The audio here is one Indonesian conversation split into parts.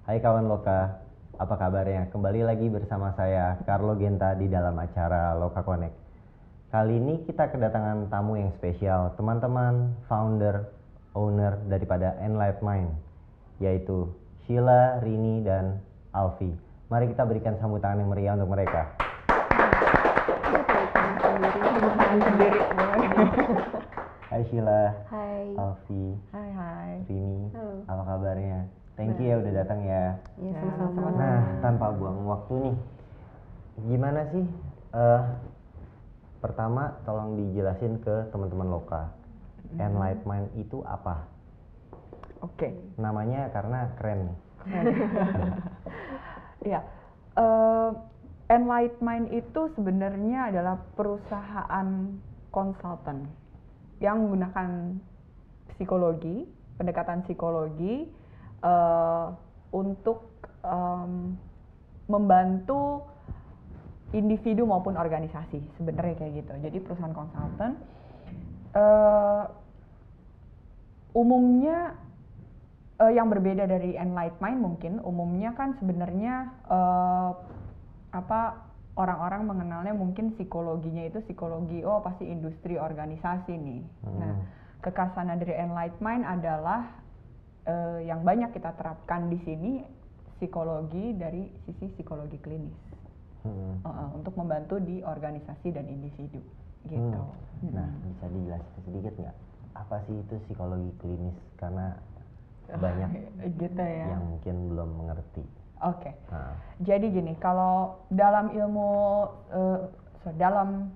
Hai kawan Loka, apa kabarnya? Kembali lagi bersama saya, Carlo Genta di dalam acara Loka Connect. Kali ini kita kedatangan tamu yang spesial, teman-teman founder, owner daripada Enlight Mind, yaitu Sheila, Rini, dan Alfi. Mari kita berikan sambutan tangan yang meriah untuk mereka. Hai Sheila. Hai. Alfi. Hai. Rini. Halo. Apa kabarnya? Thank you ya udah datang ya. Iya, sama-sama. Nah, tanpa buang waktu nih, gimana sih? Pertama, tolong dijelasin ke teman-teman Loka. Enlight Mind itu apa? Oke. Namanya karena keren. Iya. Enlight Mind itu sebenarnya adalah perusahaan konsultan yang menggunakan psikologi, pendekatan psikologi untuk membantu individu maupun organisasi, sebenarnya kayak gitu. Jadi perusahaan konsultan umumnya yang berbeda dari Enlight Mind mungkin umumnya kan sebenarnya orang-orang mengenalnya mungkin psikologinya itu psikologi pasti industri organisasi nih. Nah, kekhasan dari Enlight Mind adalah yang banyak kita terapkan di sini psikologi dari sisi psikologi klinis untuk membantu di organisasi dan individu gitu. Nah, bisa dijelasin sedikit nggak apa sih itu psikologi klinis, karena banyak gitu ya yang mungkin belum mengerti. Oke. Jadi gini, kalau dalam ilmu dalam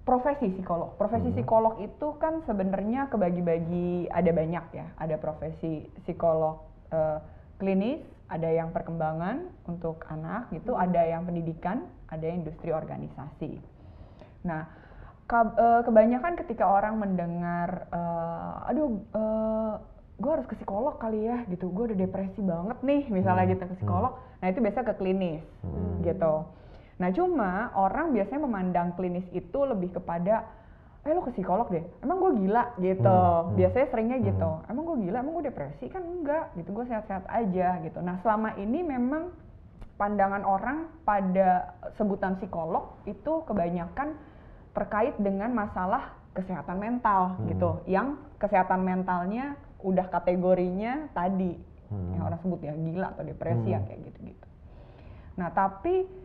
profesi psikolog itu kan sebenarnya kebagi-bagi, ada banyak ya. Ada profesi psikolog klinis, ada yang perkembangan untuk anak gitu, ada yang pendidikan, ada yang industri organisasi. Nah, kebanyakan ketika orang mendengar, gue harus ke psikolog kali ya gitu, gue udah depresi banget nih misalnya gitu ke psikolog, nah itu biasa ke klinis gitu. Nah cuma orang biasanya memandang klinis itu lebih kepada lo ke psikolog deh, emang gue gila gitu. Biasanya seringnya gitu, emang gue gila, emang gue depresi? Kan enggak gitu, gue sehat-sehat aja gitu. Nah selama ini memang pandangan orang pada sebutan psikolog itu kebanyakan terkait dengan masalah kesehatan mental gitu, yang kesehatan mentalnya udah kategorinya tadi yang orang sebut ya gila atau depresi ya kayak gitu-gitu. Nah tapi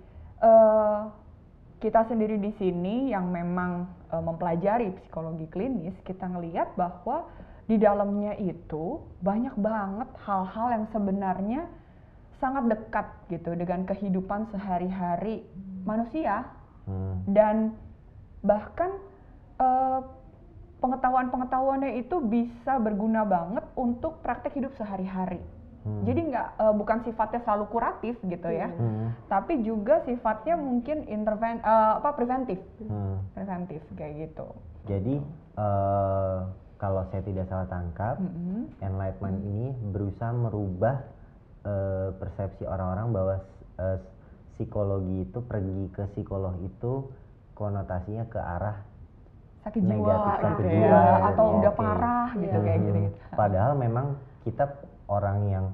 kita sendiri di sini yang memang mempelajari psikologi klinis, kita ngelihat bahwa di dalamnya itu banyak banget hal-hal yang sebenarnya sangat dekat gitu dengan kehidupan sehari-hari manusia dan bahkan pengetahuan-pengetahuannya itu bisa berguna banget untuk praktek hidup sehari-hari. Jadi bukan sifatnya selalu kuratif gitu ya, tapi juga sifatnya mungkin preventif, preventif kayak gitu. Jadi kalau saya tidak salah tangkap, Enlightenment ini berusaha merubah persepsi orang-orang bahwa psikologi itu, pergi ke psikolog itu konotasinya ke arah sakit jiwa, negatif, sakit gitu jiwa ya, atau udah parah gitu kayak gitu. Padahal memang kita orang yang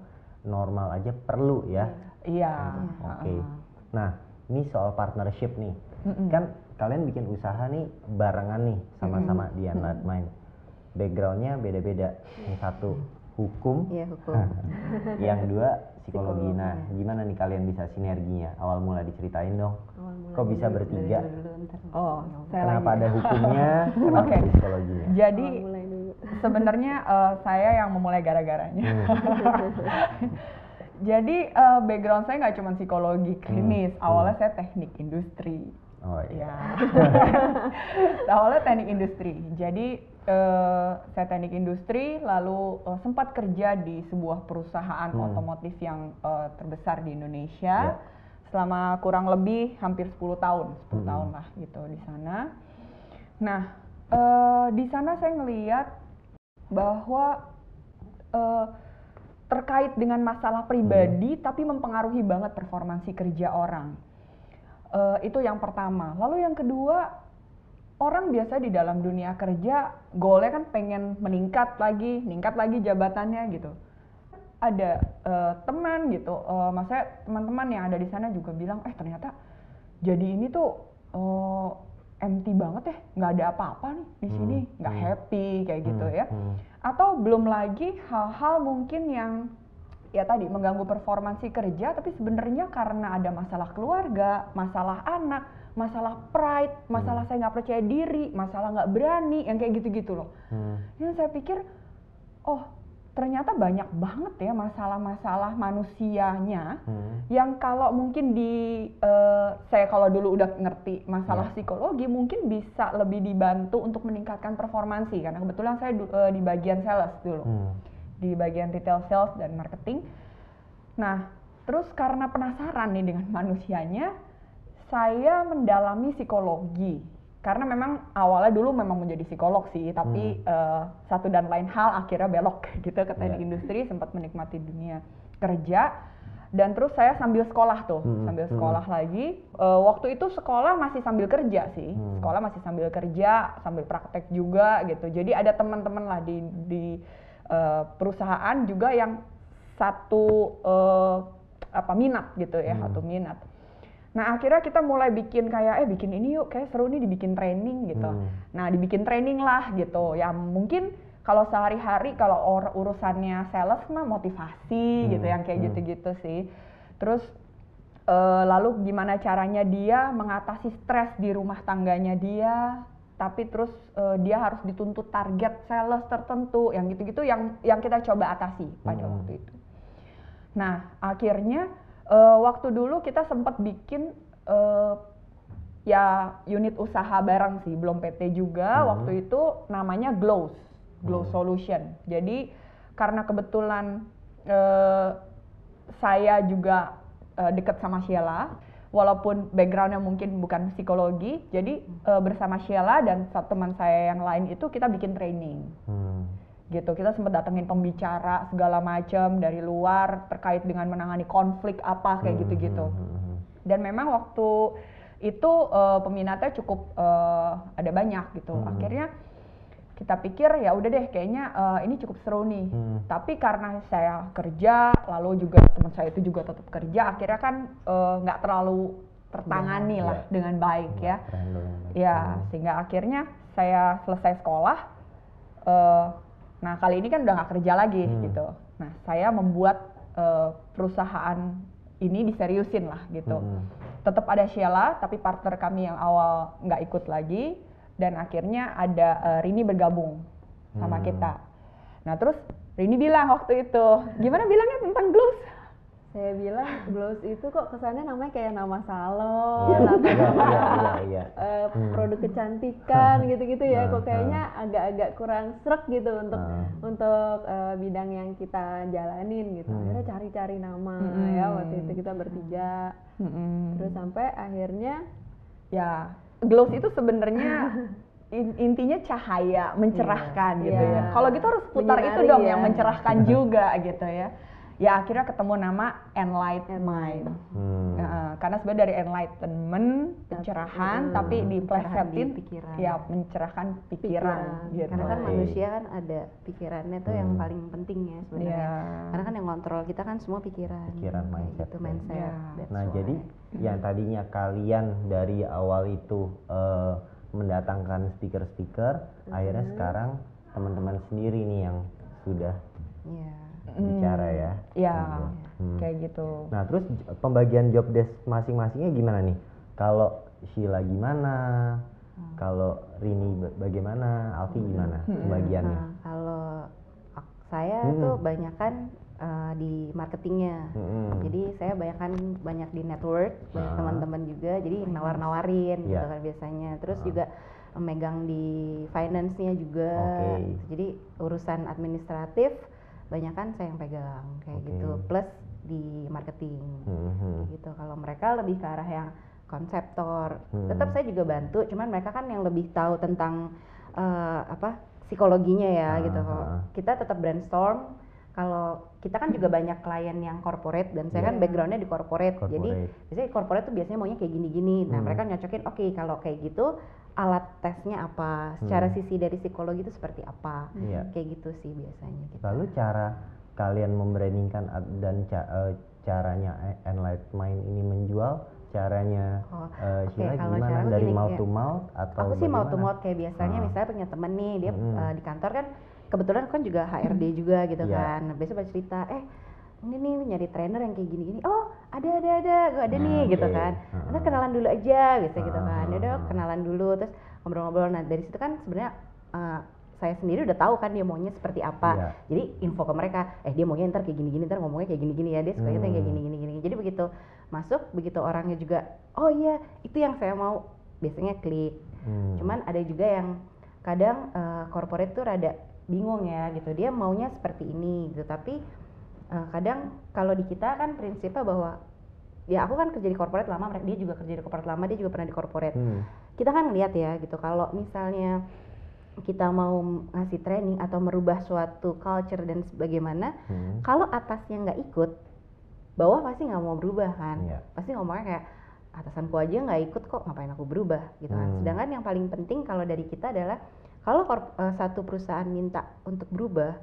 normal aja perlu ya. Iya. Oke. Nah, ini soal partnership nih. Kan kalian bikin usaha nih barengan nih sama-sama di Enlight Mind. Backgroundnya beda-beda. Yang satu hukum, yang dua psikologi. Nah, gimana nih kalian bisa sinerginya? Awal mula diceritain dong. Kok bisa bertiga? Kenapa ada hukumnya? Kenapa ada psikologinya? Jadi sebenarnya saya yang memulai gara-garanya. Jadi background saya nggak cuma psikologi klinis. Awalnya saya teknik industri. Oh iya. Awalnya teknik industri. Jadi saya teknik industri, lalu sempat kerja di sebuah perusahaan otomotif yang terbesar di Indonesia selama kurang lebih hampir 10 tahun lah gitu di sana. Nah, di sana saya ngelihat bahwa terkait dengan masalah pribadi tapi mempengaruhi banget performansi kerja orang. Itu yang pertama. Lalu yang kedua, orang biasa di dalam dunia kerja goalnya kan pengen meningkat lagi jabatannya gitu. ada teman gitu, maksudnya teman-teman yang ada di sana juga bilang, ternyata jadi ini tuh empty banget ya, nggak ada apa-apa nih di sini, nggak happy kayak gitu ya. Atau belum lagi hal-hal mungkin yang ya tadi mengganggu performansi kerja, tapi sebenarnya karena ada masalah keluarga, masalah anak, masalah pride, masalah saya nggak percaya diri, masalah nggak berani, yang kayak gitu-gitu loh. Yang saya pikir, oh ternyata banyak banget ya masalah-masalah manusianya yang kalau mungkin saya kalau dulu udah ngerti masalah psikologi mungkin bisa lebih dibantu untuk meningkatkan performansi, karena kebetulan saya di bagian sales dulu. Di bagian retail sales dan marketing. Nah, terus karena penasaran nih dengan manusianya, saya mendalami psikologi. Karena memang awalnya dulu memang menjadi psikolog sih, tapi satu dan lain hal akhirnya belok gitu ke teknik industri, sempat menikmati dunia kerja. Dan terus saya sambil sekolah tuh, sambil sekolah lagi. Waktu itu sekolah masih sambil kerja sih, sekolah masih sambil kerja, sambil praktek juga gitu. Jadi ada teman-teman lah di perusahaan juga yang satu minat gitu ya, satu minat. Nah akhirnya kita mulai bikin kayak bikin ini yuk, kayak seru nih dibikin training gitu. Nah dibikin training lah gitu, ya mungkin kalau sehari-hari kalau urusannya sales mah motivasi gitu, yang kayak gitu-gitu sih. Terus lalu gimana caranya dia mengatasi stres di rumah tangganya dia, tapi terus dia harus dituntut target sales tertentu, yang gitu-gitu yang kita coba atasi pada waktu itu. Nah akhirnya waktu dulu kita sempat bikin ya unit usaha bareng sih, belum PT juga. Waktu itu namanya Glow Solution. Jadi karena kebetulan saya juga dekat sama Sheila, walaupun backgroundnya mungkin bukan psikologi, jadi bersama Sheila dan satu teman saya yang lain itu kita bikin training. Gitu, kita sempat datengin pembicara segala macam dari luar terkait dengan menangani konflik apa kayak gitu-gitu. Dan memang waktu itu peminatnya cukup ada banyak gitu. Akhirnya kita pikir ya udah deh kayaknya ini cukup seru nih. Tapi karena saya kerja, lalu juga teman saya itu juga tetap kerja, akhirnya kan nggak terlalu tertangani lah dengan baik ya. Ya sehingga akhirnya saya selesai sekolah. Nah kali ini kan udah nggak kerja lagi gitu. Nah saya membuat perusahaan ini diseriusin lah gitu. Tetap ada Sheila, tapi partner kami yang awal nggak ikut lagi. Dan akhirnya ada Rini bergabung sama kita. Nah terus Rini bilang waktu itu, gimana bilangnya tentang Glows? Saya bilang Glows itu kok kesannya namanya kayak nama salon atau produk kecantikan gitu-gitu ya. Kok kayaknya agak-agak kurang srek gitu untuk bidang yang kita jalanin gitu. Akhirnya cari-cari nama ya, waktu itu kita bertiga. Terus sampai akhirnya ya Glows itu sebenarnya intinya cahaya, mencerahkan gitu ya. Kalau gitu harus putar itu dong yang mencerahkan juga gitu ya. Ya akhirnya ketemu nama Enlighten Mind. Karena sebenarnya dari enlightenment, pencerahan, tapi diplesetin ya mencerahkan pikiran gitu. Karena kan manusia kan ada pikirannya tuh yang paling penting ya sebenarnya. Karena kan yang kontrol kita kan semua pikiran. Mindset. Gitu, mindset. Nah jadi yang tadinya kalian dari awal itu mendatangkan speaker-speaker, akhirnya sekarang teman-teman sendiri nih yang sudah bicara ya. Iya, kayak gitu. Nah terus pembagian job desk masing-masingnya gimana nih? Kalau Sheila gimana? Kalau Rini bagaimana? Alfi gimana pembagiannya? Kalau saya tuh banyakan di marketingnya. Jadi saya banyak di network, banyak teman-teman juga. Jadi nawar-nawarin gitu kan biasanya. Terus juga megang di finance-nya juga. Jadi urusan administratif banyakan saya yang pegang kayak gitu, plus di marketing gitu. Kalau mereka lebih ke arah yang konseptor, tetap saya juga bantu, cuman mereka kan yang lebih tahu tentang psikologinya ya gitu. Kita tetap brainstorm. Kalau kita kan juga banyak klien yang corporate dan saya kan backgroundnya di corporate. Jadi biasanya corporate tuh biasanya maunya kayak gini-gini. Nah mereka nyocokin, oke, kalau kayak gitu alat tesnya apa, secara sisi dari psikologi itu seperti apa, kayak gitu sih biasanya. Lalu cara kalian membrandingkan dan caranya Enlightened Mind ini menjual, caranya Sheila gimana, dari mouth to mouth atau aku sih mouth to bagaimana? mouth, kayak biasanya misalnya punya temen nih dia di kantor kan kebetulan kan juga HRD juga gitu kan, biasanya pada cerita ini nih nyari trainer yang kayak gini-gini, oh ada gue ada nih gitu kan, nanti kenalan dulu aja biasa gitu kan, udah kenalan dulu terus ngobrol-ngobrol. Nah dari situ kan sebenarnya saya sendiri udah tahu kan dia maunya seperti apa, jadi info ke mereka, dia maunya ntar kayak gini-gini, ntar ngomongnya kayak gini-gini ya, dia sukanya kayak gini-gini. Jadi begitu masuk, begitu orangnya juga, oh iya itu yang saya mau, biasanya klik. Cuman ada juga yang kadang corporate tuh rada bingung ya gitu, dia maunya seperti ini gitu, tapi kadang kalau di kita kan prinsipnya bahwa ya aku kan kerja di corporate lama, dia juga kerja di corporate lama, dia juga pernah di corporate. Kita kan lihat ya gitu, kalau misalnya kita mau ngasih training atau merubah suatu culture dan sebagaimana, kalau atasnya nggak ikut, bawah pasti nggak mau berubah kan, pasti ngomongnya kayak atasanku aja nggak ikut kok, ngapain aku berubah gitu kan. Sedangkan yang paling penting kalau dari kita adalah kalau satu perusahaan minta untuk berubah,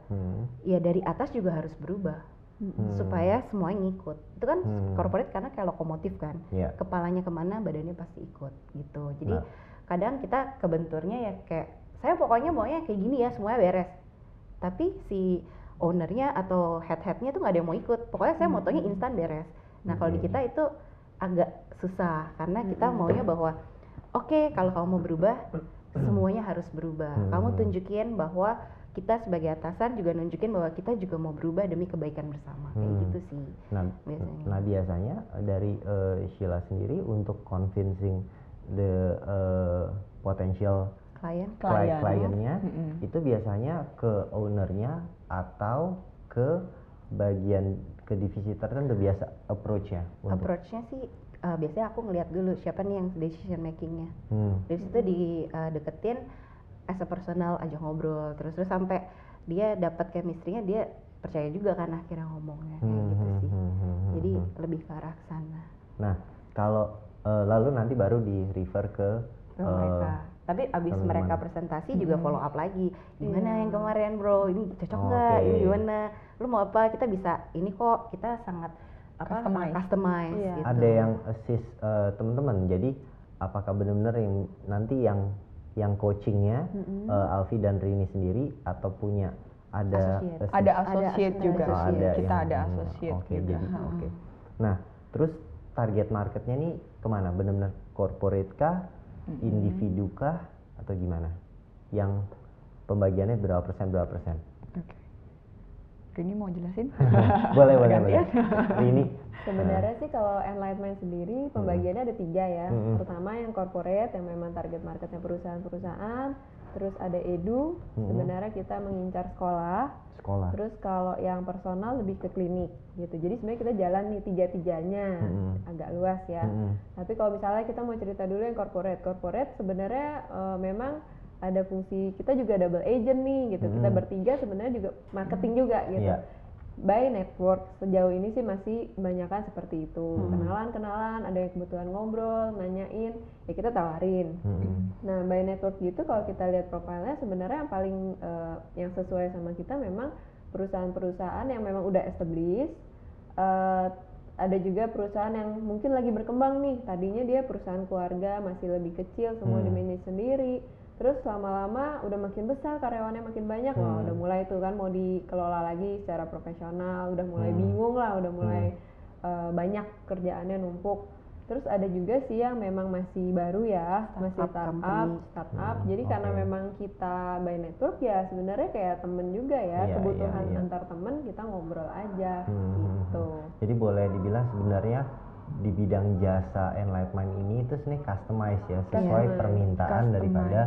ya dari atas juga harus berubah supaya semuanya ngikut. Itu kan corporate karena kayak lokomotif kan, kepalanya kemana badannya pasti ikut gitu. Jadi kadang kita kebenturnya ya kayak saya pokoknya maunya kayak gini ya, semuanya beres. Tapi si ownernya atau head-headnya tuh nggak ada yang mau ikut. Pokoknya saya motonya instan beres. Nah kalau di kita itu agak susah karena kita maunya bahwa oke, kalau kamu mau berubah, semuanya harus berubah. Kamu tunjukin bahwa kita sebagai atasan juga nunjukin bahwa kita juga mau berubah demi kebaikan bersama. Kayak gitu sih. Nah biasanya dari Sheila sendiri untuk convincing the potential kliennya itu biasanya ke ownernya atau ke bagian ke divisi tertentu biasa approach-nya? Approach-nya sih biasanya aku ngeliat dulu siapa nih yang decision makingnya. Dari situ dideketin as a personal, aja ngobrol terus sampai dia dapat chemistry-nya, dia percaya juga kan akhirnya ngomongnya kayak gitu sih. Jadi lebih ke arah sana. Nah kalau lalu nanti baru di refer ke mereka. Tapi abis mereka presentasi juga follow up lagi. Gimana yang kemarin bro? Ini cocok nggak? Ini gimana? Lu mau apa? Kita bisa. Ini kok kita sangat customize gitu. Ada yang assist teman-teman. Jadi apakah benar-benar yang nanti yang coachingnya Alfi dan Rini sendiri atau punya ada associate juga. Kita ada associate. Jadi Nah terus target marketnya nih kemana? Benar-benar corporate kah? Individu kah atau gimana? Yang pembagiannya berapa persen? Oke. Rini mau jelasin? boleh. Rini. Sebenarnya sih kalau Enlightenment sendiri pembagiannya ada 3 ya. Pertama yang corporate yang memang target marketnya perusahaan-perusahaan. Terus ada edu, sebenarnya kita mengincar sekolah. Terus kalau yang personal lebih ke klinik gitu. Jadi sebenarnya kita jalan nih 3-3-nya, agak luas ya. Tapi kalau misalnya kita mau cerita dulu yang corporate sebenarnya memang ada fungsi, kita juga double agent nih gitu. Kita bertiga sebenarnya juga marketing juga gitu. By network sejauh ini sih masih kebanyakan seperti itu. Kenalan, ada yang kebetulan ngobrol, nanyain, ya kita tawarin. Nah, by network gitu kalau kita lihat profilnya sebenarnya yang paling yang sesuai sama kita memang perusahaan-perusahaan yang memang udah established. Ada juga perusahaan yang mungkin lagi berkembang nih. Tadinya dia perusahaan keluarga, masih lebih kecil, semua di manage sendiri. Terus lama-lama udah makin besar, karyawannya makin banyak, udah mulai tuh kan mau dikelola lagi secara profesional, udah mulai bingung lah, udah mulai banyak kerjaannya numpuk. Terus ada juga sih yang memang masih baru ya, masih startup. Jadi karena memang kita by network ya sebenarnya kayak temen juga ya, kebutuhan antar temen kita ngobrol aja gitu. Jadi boleh dibilang sebenarnya di bidang jasa Enlightenment ini itu sebenarnya customize ya, sesuai permintaan daripada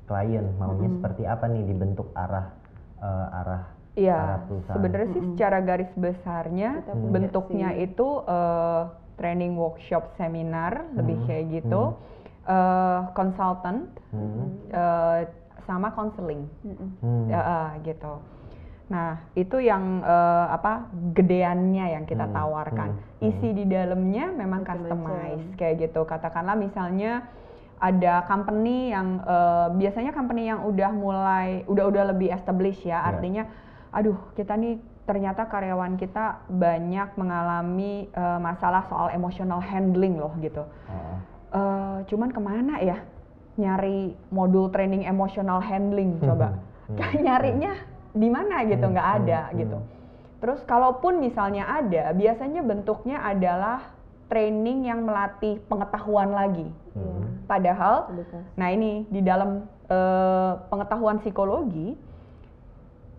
klien maunya seperti apa nih, dibentuk arah perusahaan. Sebenarnya sih secara garis besarnya bentuknya itu training, workshop, seminar, lebih kayak gitu, consultant, sama counseling, gitu. Nah itu yang gedeannya yang kita tawarkan. Isi di dalamnya memang customize kayak gitu. Katakanlah misalnya ada company yang biasanya company yang udah lebih established ya, artinya aduh kita nih ternyata karyawan kita banyak mengalami masalah soal emotional handling loh gitu. Cuman kemana ya nyari modul training emotional handling coba? Nyarinya di mana gitu, nggak ada gitu. Terus kalaupun misalnya ada, biasanya bentuknya adalah training yang melatih pengetahuan lagi. Padahal, nah ini di dalam pengetahuan psikologi,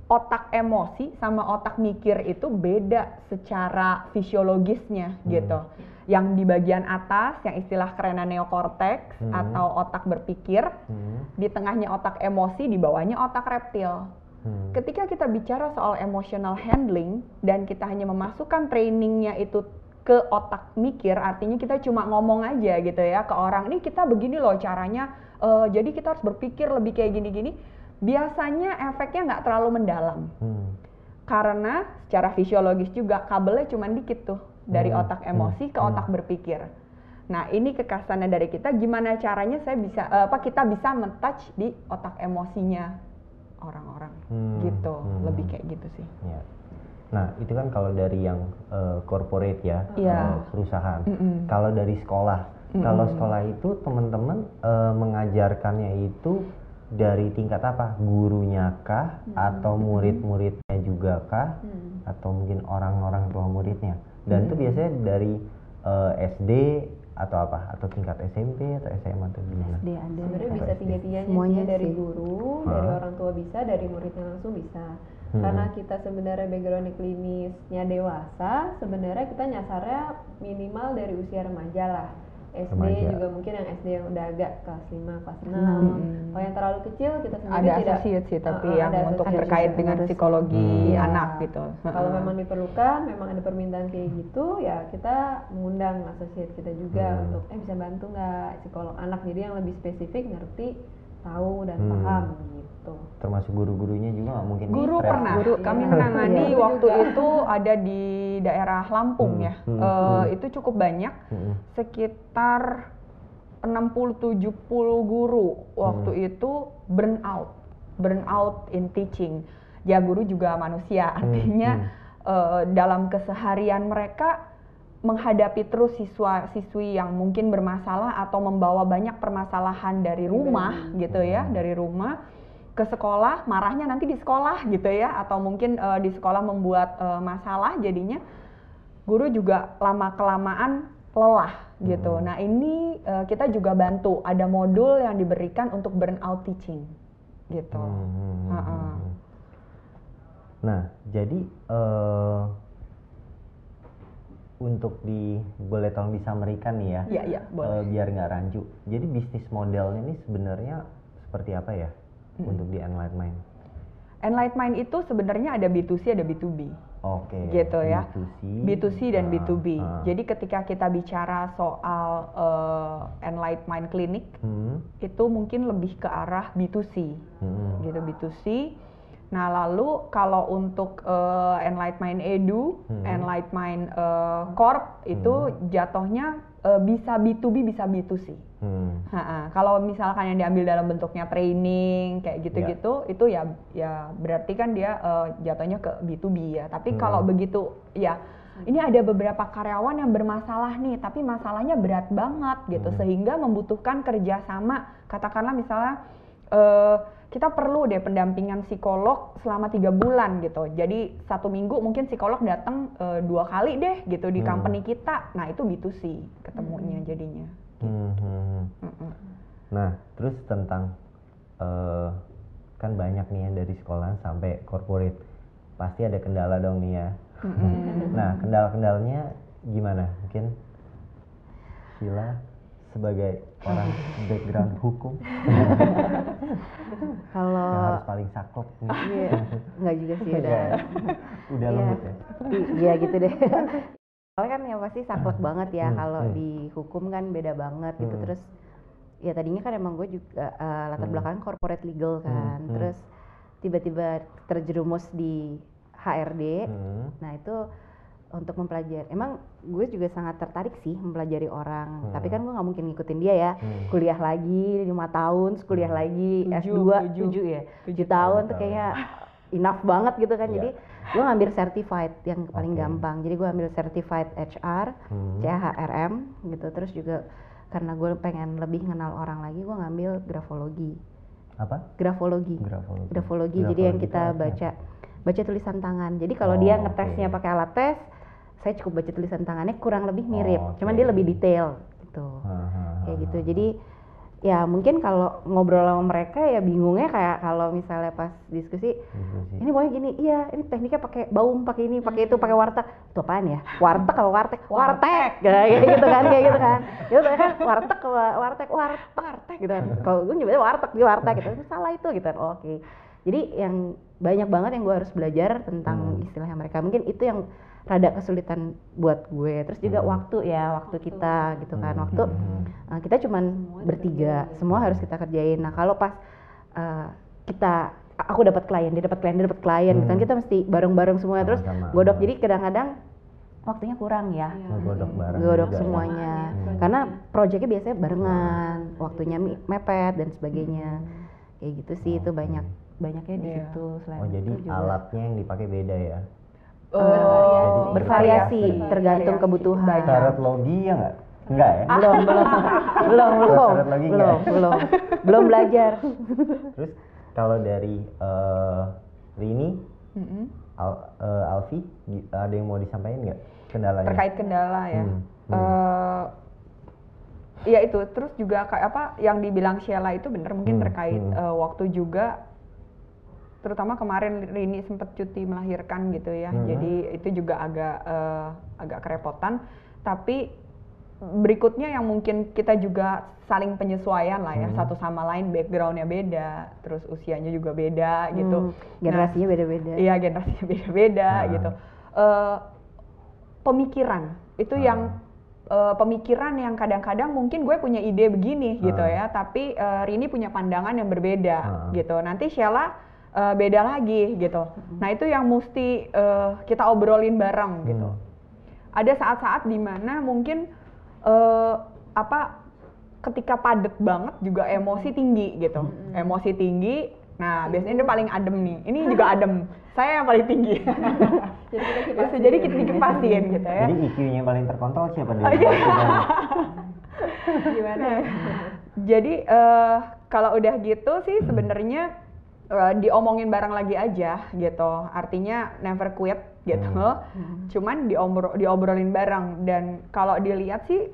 otak emosi sama otak mikir itu beda secara fisiologisnya gitu. Yang di bagian atas, yang istilah kerennya neokorteks atau otak berpikir, di tengahnya otak emosi, di bawahnya otak reptil. Ketika kita bicara soal emotional handling dan kita hanya memasukkan trainingnya itu ke otak mikir, artinya kita cuma ngomong aja gitu ya ke orang, ini kita begini loh caranya, jadi kita harus berpikir lebih kayak gini-gini, biasanya efeknya nggak terlalu mendalam. Karena secara fisiologis juga kabelnya cuma dikit tuh dari otak emosi ke otak berpikir. Nah ini kekasannya dari kita, gimana caranya kita bisa men-touch di otak emosinya orang-orang gitu, lebih kayak gitu sih. Ya. Nah itu kan kalau dari yang corporate ya, perusahaan. Kalau dari sekolah, kalau sekolah itu teman-teman mengajarkannya itu dari tingkat apa? Gurunya kah? Atau murid-muridnya juga kah? Atau mungkin orang-orang tua muridnya? Dan itu biasanya dari SD atau apa? Atau tingkat SMP atau SMA atau gimana? Sebenarnya bisa tiga-tiganya sih, dari guru, dari orang tua bisa, dari muridnya langsung bisa. Karena kita sebenarnya background klinisnya dewasa, sebenarnya kita nyasarnya minimal dari usia remaja lah. SD juga mungkin yang SD yang udah agak kelas 5, kelas 6. Kalau yang terlalu kecil kita sendiri ada tidak associate sih, tapi yang untuk terkait dengan psikologi anak gitu. Kalau memang diperlukan, memang ada permintaan kayak gitu, ya kita mengundang associate kita juga untuk bisa bantu nggak psikolog anak, jadi yang lebih spesifik, ngerti, tahu dan paham gitu. Termasuk guru-gurunya juga nggak mungkin? Guru pernah, kami menangani waktu itu ada di daerah Lampung ya, itu cukup banyak, sekitar 60-70 guru waktu itu burn out in teaching. Ya guru juga manusia, artinya dalam keseharian mereka menghadapi terus siswa-siswi yang mungkin bermasalah atau membawa banyak permasalahan dari rumah gitu ya, dari rumah ke sekolah, marahnya nanti di sekolah gitu ya, atau mungkin di sekolah membuat masalah, jadinya guru juga lama-kelamaan lelah gitu. Nah ini kita juga bantu, ada modul yang diberikan untuk burnout teaching gitu. Nah jadi untuk boleh tolong disamerikan nih ya, boleh. Biar nggak rancu. Jadi bisnis modelnya ini sebenarnya seperti apa ya untuk di Enlight Mind? Enlight Mind itu sebenarnya ada B2C, ada B2B. Oke. Gitu ya. B2C dan B2B. Jadi ketika kita bicara soal Enlight Mind Clinic, itu mungkin lebih ke arah B2C, gitu B2C. Nah lalu kalau untuk Enlight Mind Edu, Enlight Mind Corp itu jatuhnya bisa B2B, bisa B2C. Kalau misalkan yang diambil dalam bentuknya training kayak gitu-gitu, itu ya berarti kan dia jatuhnya ke B2B ya. Tapi kalau begitu ya, ini ada beberapa karyawan yang bermasalah nih, tapi masalahnya berat banget gitu, sehingga membutuhkan kerjasama. Katakanlah misalnya kita perlu deh pendampingan psikolog selama 3 bulan gitu. Jadi 1 minggu mungkin psikolog datang 2 kali deh gitu di company kita. Nah itu B2C ketemunya jadinya. Nah terus tentang kan banyak nih ya dari sekolah sampai corporate, pasti ada kendala dong nih ya. Nah kendala-kendalanya gimana? Mungkin Sheila sebagai orang background hukum kalau harus paling saklek nih. Iya, enggak juga sih udah lembut ya. Iya gitu deh. Soalnya kan yang pasti saklek banget ya, kalau di hukum kan beda banget gitu. Terus ya tadinya kan emang gue juga latar belakang corporate legal kan, terus tiba-tiba terjerumus di HRD. Nah itu untuk mempelajari, emang gue juga sangat tertarik sih mempelajari orang, tapi kan gue nggak mungkin ngikutin dia ya, kuliah lagi 5 tahun, kuliah lagi S2 7 tahun tuh kayaknya enough banget gitu kan. Yeah. Jadi gue ngambil certified yang paling Okay. gampang. Jadi gue ambil certified HR, CHRM gitu. Terus juga karena gue pengen lebih kenal orang lagi, gue ngambil grafologi. Apa? Grafologi. Jadi yang kita baca tulisan tangan. Jadi kalau dia ngetesnya pakai alat tes, saya cukup baca tulisan tangannya kurang lebih mirip. Cuman dia lebih detail gitu. Kayak gitu. Jadi ya mungkin kalau ngobrol sama mereka ya bingungnya kayak kalau misalnya pas diskusi ini pokoknya gini, iya ini tekniknya pakai baum, pakai ini, pakai itu, pakai warteg. Itu apaan ya? Warteg apa warteg? Warteg. Kayak gitu kan. Gitu kan warteg gitu kan. Kalau gue nyebutnya warteg, dia warteg gitu. Salah itu gitu kan. Oke. Jadi yang banyak banget yang gue harus belajar tentang istilahnya mereka. Mungkin itu yang rada kesulitan buat gue. Terus juga waktu kita gitu kan. Waktu kita cuman bertiga, semua harus kita kerjain. Nah kalau pas aku dapat klien, dia dapat klien, gitu kan kita mesti bareng-bareng semua. Terus godok. Jadi kadang-kadang waktunya kurang ya. Godok semuanya. Karena proyeknya biasanya barengan, waktunya mepet dan sebagainya. Kayak gitu sih, itu banyaknya di situ. Selain jadi itu juga alatnya yang dipakai beda ya? Bervariasi tergantung kebutuhan. Syarat logi ya nggak? Enggak ya? Belum belajar. Terus kalau dari Rini, Alfi, ada yang mau disampaikan nggak kendalanya? Terkait kendala ya. Ya itu, terus juga kayak apa yang dibilang Sheila itu bener, mungkin terkait waktu juga. Terutama kemarin Rini sempat cuti melahirkan gitu ya, jadi itu juga agak kerepotan. Tapi berikutnya yang mungkin kita juga saling penyesuaian lah ya, satu sama lain, backgroundnya beda, terus usianya juga beda gitu. Generasinya beda-beda. Iya, generasinya beda-beda gitu. Pemikiran itu yang pemikiran yang kadang-kadang mungkin gue punya ide begini gitu ya, tapi Rini punya pandangan yang berbeda gitu. Nanti Sheila beda lagi gitu. Nah itu yang mesti kita obrolin bareng gitu. Ada saat-saat dimana mungkin ketika padet banget juga emosi tinggi gitu. Emosi tinggi. Nah biasanya dia paling adem nih. Ini juga adem. Saya yang paling tinggi. Jadi kita dikipasin gitu ya. Jadi IQ-nya paling terkontrol siapa dia? Gimana? Jadi kalau udah gitu sih sebenarnya diomongin bareng lagi aja gitu, artinya never quit gitu. Cuman diobrolin bareng, dan kalau dilihat sih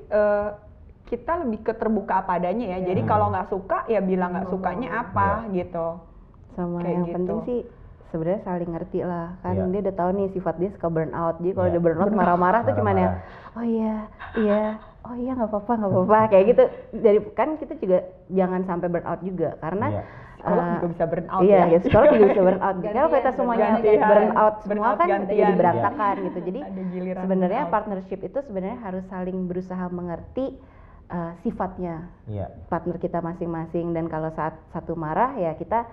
kita lebih ke terbuka apa adanya ya. Jadi kalau nggak suka ya bilang nggak sukanya apa gitu. Sama kayak yang gitu. penting sih sebenarnya saling ngerti lah kan. Dia udah tahu nih sifat dia suka burn out. Jadi kalau dia burn out marah-marah tuh cuman yang oh iya nggak apa-apa kayak gitu. Jadi kan kita juga jangan sampai burn out juga, karena psikolog juga bisa burn out ya. Psikolog juga bisa burn out. Kalau kita semuanya burn out semua kan gantian. jadi berantakan gitu. Jadi sebenarnya burnout. Partnership itu sebenarnya harus saling berusaha mengerti sifatnya partner kita masing-masing, dan kalau saat satu marah ya kita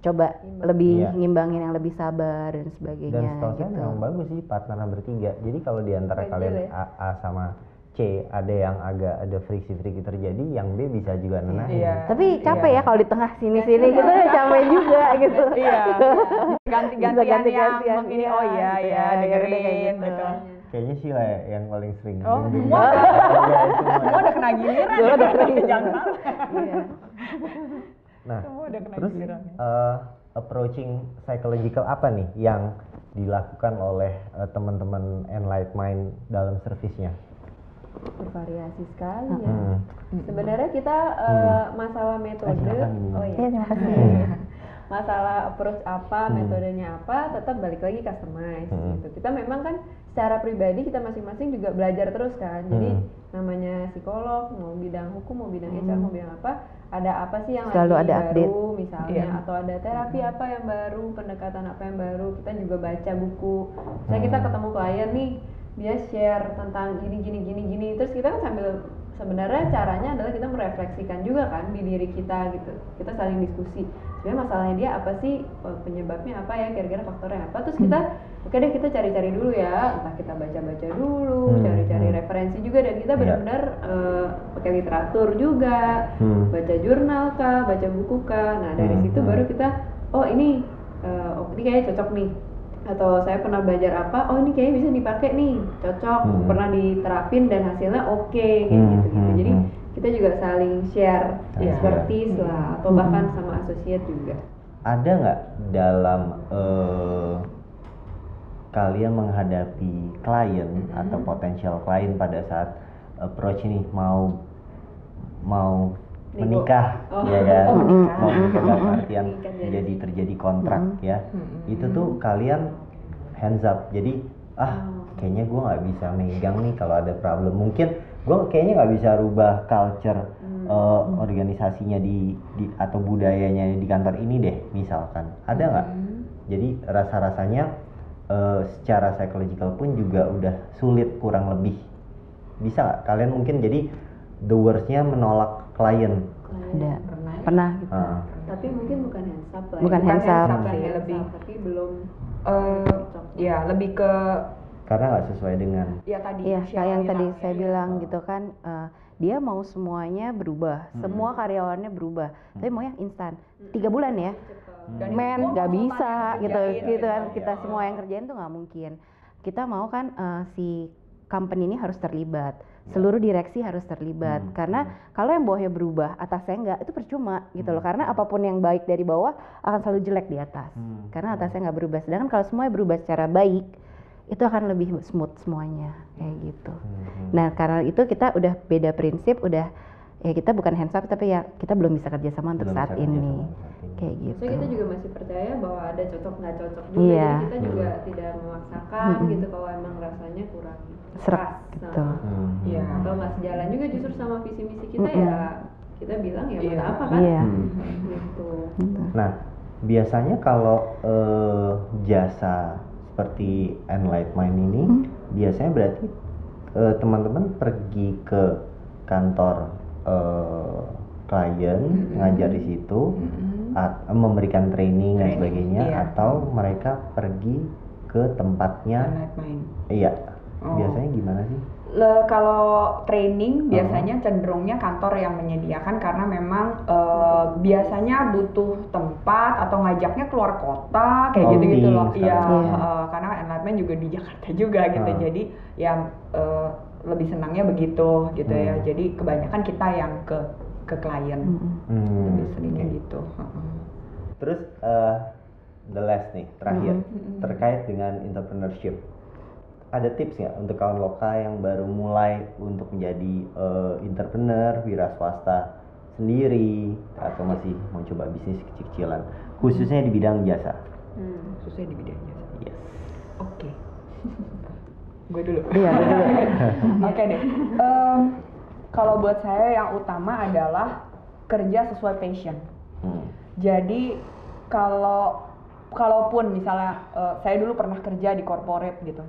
coba lebih ngimbangin yang lebih sabar dan sebagainya. Dan setahu saya gitu. memang bagus sih partneran bertiga. Jadi kalau di antara kalian A sama C ada yang agak ada friksi-friksi terjadi, yang B bisa juga nenangin. Tapi capek ya kalau di tengah sini-sini gitu ya, capek juga gitu. Ganti-gantian yang ini dengerin gitu. Kayaknya sih lah yang paling sering. Semua udah kena giliran. Jangan salah. Nah, terus approaching psychological apa nih yang dilakukan oleh teman-teman Enlight Mind dalam servisnya? Bervariasi sekali ya. Sebenarnya kita masalah metode, terima kasih. Masalah approach apa, metodenya apa, tetap balik lagi customize gitu. Kita memang kan secara pribadi kita masing-masing juga belajar terus kan. Jadi namanya psikolog, mau bidang hukum, mau bidang HR, mau bidang apa, ada apa sih yang selalu lagi ada baru update. misalnya, atau ada terapi apa yang baru, pendekatan apa yang baru, kita juga baca buku. Misalnya kita ketemu klien nih, dia share tentang gini, terus kita kan sambil sebenarnya caranya adalah kita merefleksikan juga kan di diri kita gitu. Kita saling diskusi. Sebenarnya masalahnya dia apa sih, penyebabnya apa ya, kira-kira faktornya apa. Terus kita oke deh kita cari-cari dulu ya, entah kita baca-baca dulu, cari-cari referensi juga, dan kita benar-benar pakai literatur juga, baca jurnal kah, baca buku kah. Nah dari situ baru kita oh ini oh ini kayaknya cocok nih, atau saya pernah belajar apa, oh ini kayaknya bisa dipakai nih, cocok, pernah diterapin dan hasilnya oke, kayak gitu-gitu. Jadi kita juga saling share expertise lah, atau bahkan sama associate juga. Ada nggak dalam kalian menghadapi klien atau potensial klien pada saat approach ini mau menikah, ya kan? Mau menikah dalam artian jadi terjadi kontrak ya. Itu tuh kalian hands up. Jadi kayaknya gue nggak bisa megang nih kalau ada problem. Mungkin gue kayaknya nggak bisa rubah culture organisasinya di atau budayanya di kantor ini deh, misalkan. Ada nggak? Jadi rasa-rasanya secara psychological pun juga udah sulit kurang lebih. Bisa nggak kalian mungkin jadi the worst-nya menolak klien? Ada, pernah gitu. Tapi mungkin bukan hands up lah. Bukan hands up sih, lebih tapi belum ya lebih ke karena nggak sesuai dengan tadi kayak yang tadi saya bilang gitu kan, dia mau semuanya berubah, semua karyawannya berubah, tapi maunya instan, 3 bulan ya. Men nggak bisa gitu kan, kita semua yang kerjain tuh nggak mungkin. Kita mau kan si company ini harus terlibat, seluruh direksi harus terlibat, karena kalau yang bawahnya berubah, atasnya enggak, itu percuma gitu loh, karena apapun yang baik dari bawah akan selalu jelek di atas, karena atasnya nggak berubah. Sedangkan kalau semuanya berubah secara baik, itu akan lebih smooth semuanya kayak gitu. Nah karena itu kita udah beda prinsip, udah ya kita bukan hands up, tapi ya kita belum bisa kerjasama untuk saat ini kayak gitu. So kita juga masih percaya bahwa ada cocok nggak cocok juga, jadi kita juga tidak memaksakan gitu kalau emang rasanya kurang serak gitu. Atau nggak sejalan juga justru sama visi misi kita, ya kita bilang ya buat apa kan? Gitu. Nah biasanya kalau jasa seperti Enlight-Mind ini biasanya berarti teman-teman pergi ke kantor klien, ngajar di situ, memberikan training dan sebagainya, atau mereka pergi ke tempatnya. Iya. Biasanya gimana sih? Kalau training biasanya cenderungnya kantor yang menyediakan, karena memang biasanya butuh tempat atau ngajaknya keluar kota kayak gitu-gitu loh. Iya, karena Enlight-Mind juga di Jakarta juga gitu. Jadi yang lebih senangnya begitu gitu ya. Jadi kebanyakan kita yang ke klien lebih seringnya gitu. Terus the last nih terakhir terkait dengan entrepreneurship. Ada tips nggak untuk kawan lokal yang baru mulai untuk menjadi entrepreneur, wira swasta sendiri, atau masih mau coba bisnis kecil-kecilan, khususnya di bidang jasa? Khususnya di bidang jasa. Yes. Oke. Gue dulu. Iya, gue dulu. Oke deh. Kalau buat saya yang utama adalah kerja sesuai passion. Jadi kalaupun misalnya saya dulu pernah kerja di corporate gitu,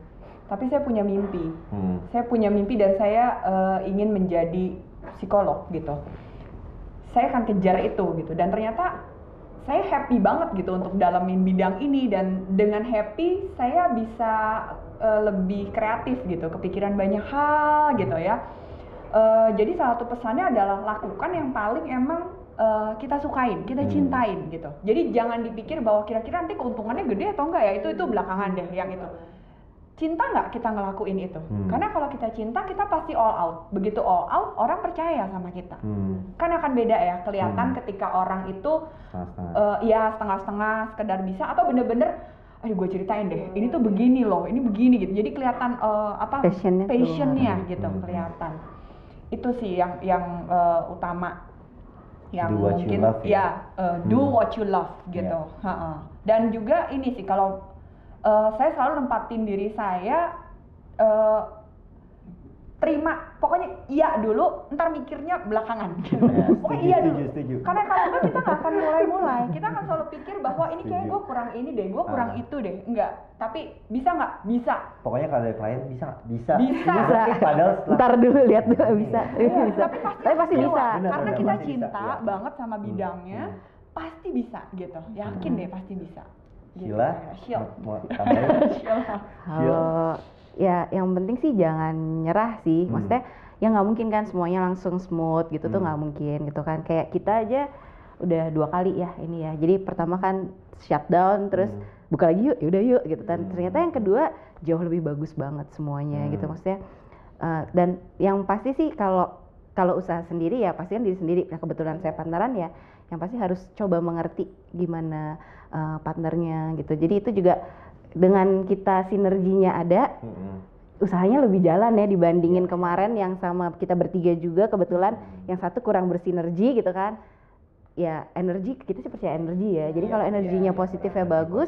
tapi saya punya mimpi. Saya punya mimpi dan saya ingin menjadi psikolog gitu. Saya akan kejar itu gitu, dan ternyata saya happy banget gitu untuk dalamin bidang ini, dan dengan happy saya bisa lebih kreatif gitu, kepikiran banyak hal gitu ya. Jadi salah satu pesannya adalah lakukan yang paling emang kita sukain, kita cintain gitu. Jadi jangan dipikir bahwa kira-kira nanti keuntungannya gede atau enggak ya, itu belakangan deh yang itu. Cinta nggak kita ngelakuin itu? Karena kalau kita cinta, kita pasti all out. Begitu all out, orang percaya sama kita. Kan akan beda ya, kelihatan ketika orang itu setengah-setengah sekedar bisa, atau bener-bener ayo gue ceritain deh, ini tuh begini loh, ini begini gitu. Jadi kelihatan passionnya gitu, kelihatan. Itu sih yang utama, yang do what mungkin you love, do what you love gitu. Dan juga ini sih, kalau saya selalu nempatin diri saya, terima, pokoknya iya dulu, ntar mikirnya belakangan. Pokoknya iya dulu. Setuju. Karena kalau enggak kita nggak akan mulai. Kita akan selalu pikir bahwa ini kayak gue kurang ini deh, gue kurang itu deh. Enggak. Tapi bisa nggak? Bisa. Pokoknya kalau ada klien bisa. Bisa. Padahal Ntar dulu lihat dulu bisa. Bisa. Tapi pasti bisa. Karena kita cinta banget sama bidangnya, pasti bisa gitu. Yakin deh pasti bisa. Sheila, mau tambahin? Kalau ya yang penting sih jangan nyerah sih. Maksudnya ya nggak mungkin kan semuanya langsung smooth gitu, tuh nggak mungkin gitu kan. Kayak kita aja udah 2 kali ya ini ya. Jadi pertama kan shutdown, terus buka lagi yuk, yaudah yuk gitu kan. Ternyata yang kedua jauh lebih bagus banget semuanya gitu, maksudnya. Dan yang pasti sih kalau usaha sendiri ya pasti kan diri sendiri. Nah kebetulan saya partneran ya, yang pasti harus coba mengerti gimana partnernya gitu. Jadi itu juga dengan kita sinerginya ada, usahanya lebih jalan ya dibandingin kemarin yang sama kita bertiga juga kebetulan yang satu kurang bersinergi gitu kan. Ya energi, kita sih percaya energi ya. Jadi kalau energinya positifnya bagus,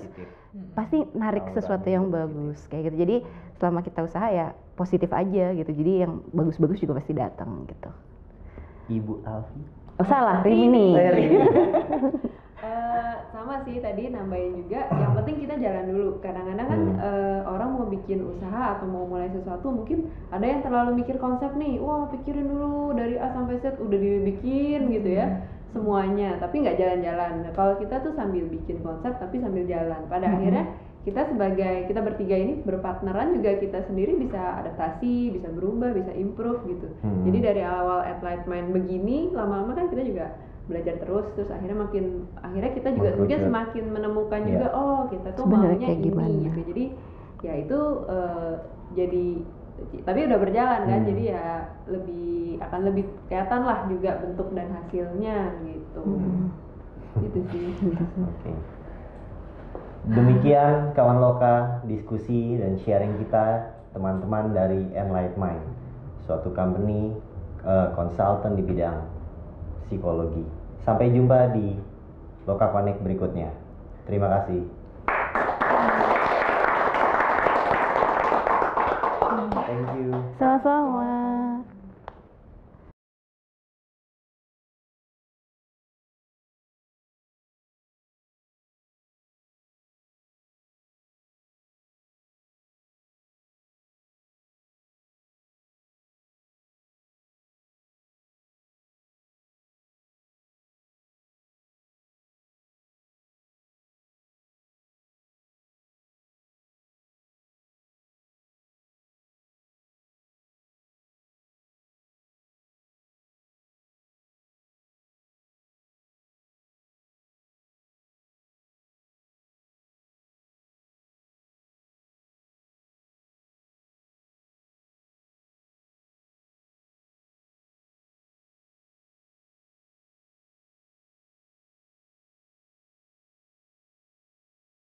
pasti narik sesuatu yang bagus kayak gitu. Jadi selama kita usaha ya positif aja gitu. Jadi yang bagus-bagus juga pasti datang gitu. Ibu Alfi. Oh salah, Rimini. Sama sih tadi nambahin juga, yang penting kita jalan dulu. Kadang-kadang kan orang mau bikin usaha atau mau mulai sesuatu mungkin ada yang terlalu mikir konsep nih, wah pikirin dulu dari A sampai Z udah dibikin gitu ya semuanya, tapi nggak jalan-jalan. Nah, kalau kita tuh sambil bikin konsep tapi sambil jalan, pada akhirnya kita bertiga ini berpartneran juga, kita sendiri bisa adaptasi, bisa berubah, bisa improve gitu. Jadi dari awal Enlight-Mind begini, lama-lama kan kita juga belajar terus akhirnya kita juga mungkin semakin menemukan juga kita tuh sebenarnya maunya kayak ini gimana gitu. Jadi ya itu jadi tapi udah berjalan kan, jadi ya akan lebih kelihatan lah juga bentuk dan hasilnya gitu. Gitu sih. Oke. Demikian kawan Loka, diskusi dan sharing kita teman-teman dari Enlight-Mind, suatu company konsultan di bidang psikologi. Sampai jumpa di Loka Connect berikutnya. Terima kasih. Thank you. Sama-sama.